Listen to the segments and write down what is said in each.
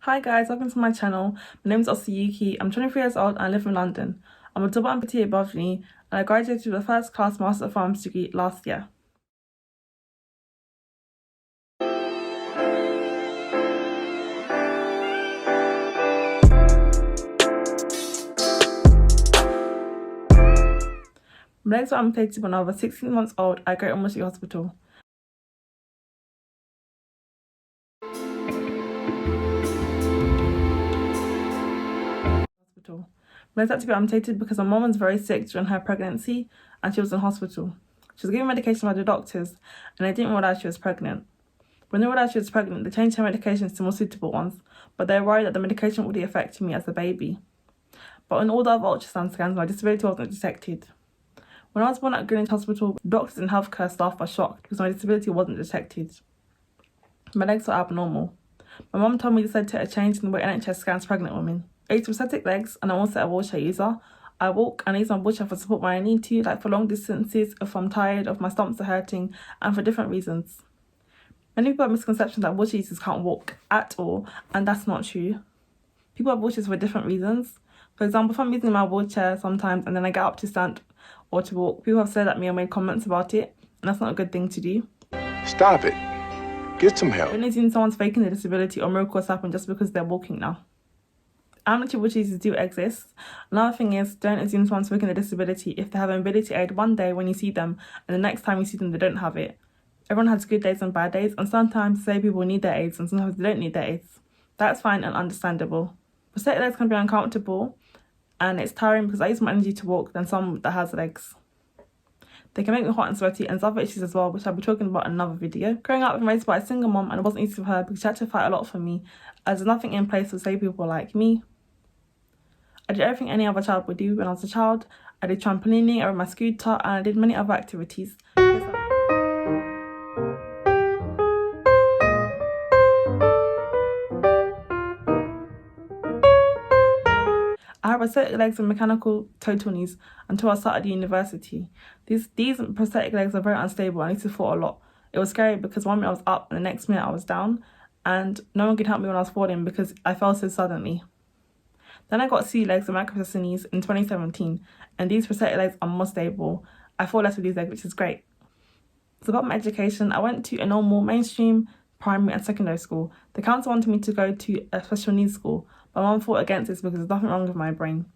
Hi guys, welcome to my channel. My name is Osayuki. I'm 23 years old and I live in London. I'm a double amputee above knee and I graduated with a first class Master of Pharmacy degree last year. My legs were amputated when I was 16 months old at Great Ormond Street Hospital. My legs had to be amputated because my mom was very sick during her pregnancy and she was in hospital. She was given medication by the doctors and they didn't realize she was pregnant. When they realized she was pregnant, they changed her medications to more suitable ones, but they were worried that the medication would affect me as a baby. But in all the other ultrasound scans, my disability wasn't detected. When I was born at Greenwich Hospital, doctors and healthcare staff were shocked because my disability wasn't detected. My legs were abnormal. My mum told me this led to a change in the way NHS scans pregnant women. I use prosthetic legs and I'm also a wheelchair user. I walk and I use my wheelchair for support when I need to, like for long distances, if I'm tired, if my stomachs are hurting, and for different reasons. Many people have misconceptions that wheelchair users can't walk at all, and that's not true. People have wheelchairs for different reasons. For example, if I'm using my wheelchair sometimes and then I get up to stand or to walk, people have said at me or made comments about it, and that's not a good thing to do. Stop it. Get some help. Don't assume someone's faking their disability or miracles happen just because they're walking now. Amateur wheelchair users do exist. Another thing is, don't assume someone's faking their disability if they have an ability aid one day when you see them and the next time you see them they don't have it. Everyone has good days and bad days, and sometimes disabled people need their aids and sometimes they don't need their aids. That's fine and understandable. Prosthetic legs can be uncomfortable and it's tiring because I use my energy to walk than someone that has legs. They can make me hot and sweaty and other issues as well, which I'll be talking about in another video. Growing up, I was raised by a single mom and it wasn't easy for her because she had to fight a lot for me, as there's nothing in place for disabled people like me. I did everything any other child would do when I was a child. I did trampolining, I rode my scooter, and I did many other activities. I had prosthetic legs and mechanical total knees until I started university. These prosthetic legs are very unstable. I need to fall a lot. It was scary because 1 minute I was up and the next minute I was down, and no one could help me when I was falling because I fell so suddenly. Then I got C legs and microprocessor knees in 2017, and these prosthetic legs are more stable. I fall less with these legs, which is great. So about my education, I went to a normal mainstream primary and secondary school. The council wanted me to go to a special needs school, but my mum fought against this because there's nothing wrong with my brain.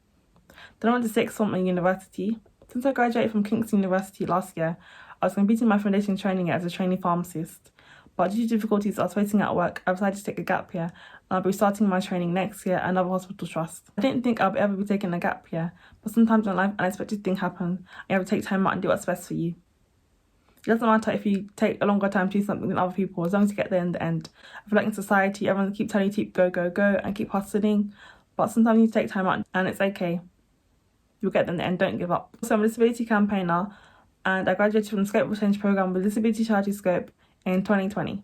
Then I went to sixth form at university. Since I graduated from Kingston University last year, I was completing my foundation training as a trainee pharmacist. But due to difficulties I was facing at work, I decided to take a gap year, and I'll be starting my training next year at another hospital trust. I didn't think I'll ever be taking a gap year, but sometimes in life unexpected things happen, and you have to take time out and do what's best for you. It doesn't matter if you take a longer time to do something than other people, as long as you get there in the end. I feel like in society, everyone keeps telling you to keep go, go, go, and keep hustling, but sometimes you take time out, and it's okay. You'll get there in the end, don't give up. So I'm a disability campaigner, and I graduated from the Scope Change Programme with Disability Charity Scope in 2020.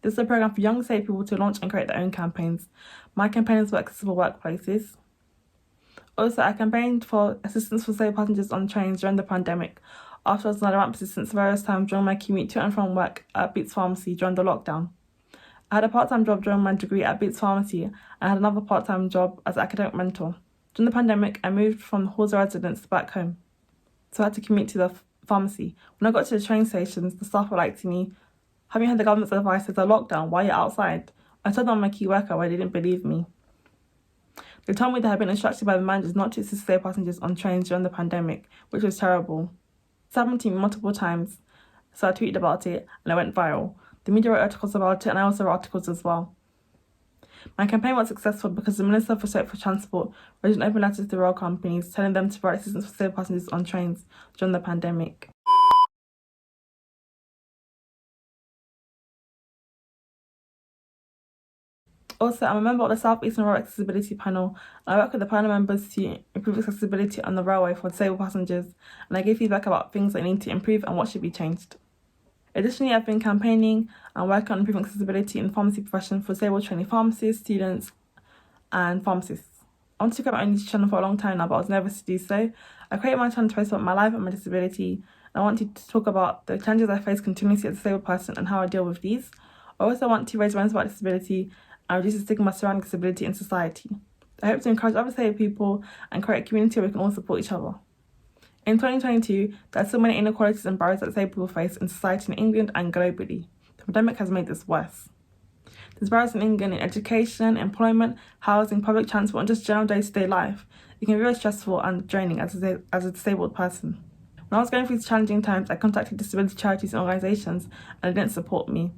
This is a programme for young disabled people to launch and create their own campaigns. My campaign is for accessible workplaces. Also, I campaigned for assistance for disabled passengers on trains during the pandemic, after I was on ramp assistance various times during my commute to and from work at Boots Pharmacy during the lockdown. I had a part-time job during my degree at Boots Pharmacy and I had another part-time job as an academic mentor. During the pandemic, I moved from the halls of residence back home, so I had to commute to the pharmacy. When I got to the train stations, the staff were like to me, "Have you heard the government's advice? There's a lockdown, why are you outside?" I told them I'm a key worker, but they didn't believe me. They told me they had been instructed by the managers not to assist disabled passengers on trains during the pandemic, which was terrible. It's happened to me multiple times, so I tweeted about it and it went viral. The media wrote articles about it and I also wrote articles as well. My campaign was successful because the Minister for Transport wrote an open letter to the rail companies telling them to provide assistance for disabled passengers on trains during the pandemic. Also, I'm a member of the South Eastern Rail Accessibility Panel, and I work with the panel members to improve accessibility on the railway for disabled passengers, and I give feedback about things that need to improve and what should be changed. Additionally, I've been campaigning and working on improving accessibility in the pharmacy profession for disabled trainee pharmacists, students, and pharmacists. I wanted to create my own YouTube channel for a long time now, but I was nervous to do so. I created my channel to post about my life and my disability, and I wanted to talk about the challenges I face continuously as a disabled person and how I deal with these. I also want to raise awareness about disability and reduce the stigma surrounding disability in society. I hope to encourage other disabled people and create a community where we can all support each other. In 2022, there are so many inequalities and barriers that disabled people face in society in England and globally. The pandemic has made this worse. There's barriers in England in education, employment, housing, public transport, and just general day-to-day life. It can be very stressful and draining as a disabled person. When I was going through these challenging times, I contacted disability charities and organisations, and they didn't support me.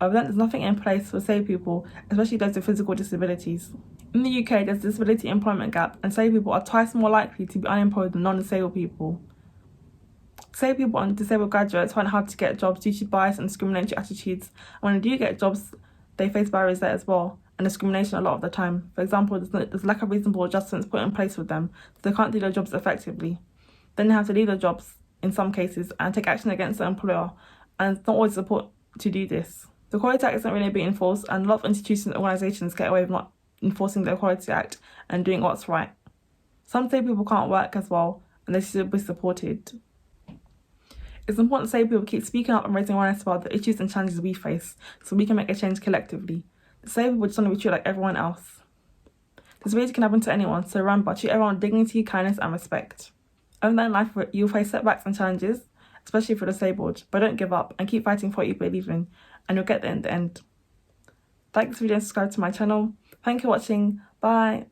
I've learned there's nothing in place for disabled people, especially those with physical disabilities. In the UK, there's a disability employment gap, and disabled people are twice more likely to be unemployed than non-disabled people. Disabled people and disabled graduates find it hard to get jobs due to bias and discriminatory attitudes, and when they do get jobs, they face barriers there as well, and discrimination a lot of the time. For example, there's lack of reasonable adjustments put in place with them, so they can't do their jobs effectively. Then they have to leave their jobs, in some cases, and take action against the employer, and it's not always support to do this. The Equality Act isn't really being enforced, and a lot of institutions and organisations get away with not enforcing the Equality Act and doing what's right. Some disabled people can't work as well, and they should be supported. It's important disabled people keep speaking up and raising awareness about the issues and challenges we face, so we can make a change collectively. Disabled people just want to be treated like everyone else. Disability can happen to anyone, so remember, treat everyone with dignity, kindness and respect. Other than life, you'll face setbacks and challenges, especially if you're disabled, but don't give up and keep fighting for what you believe in, and you'll get there in the end. Like this video and subscribe to my channel. Thank you for watching. Bye.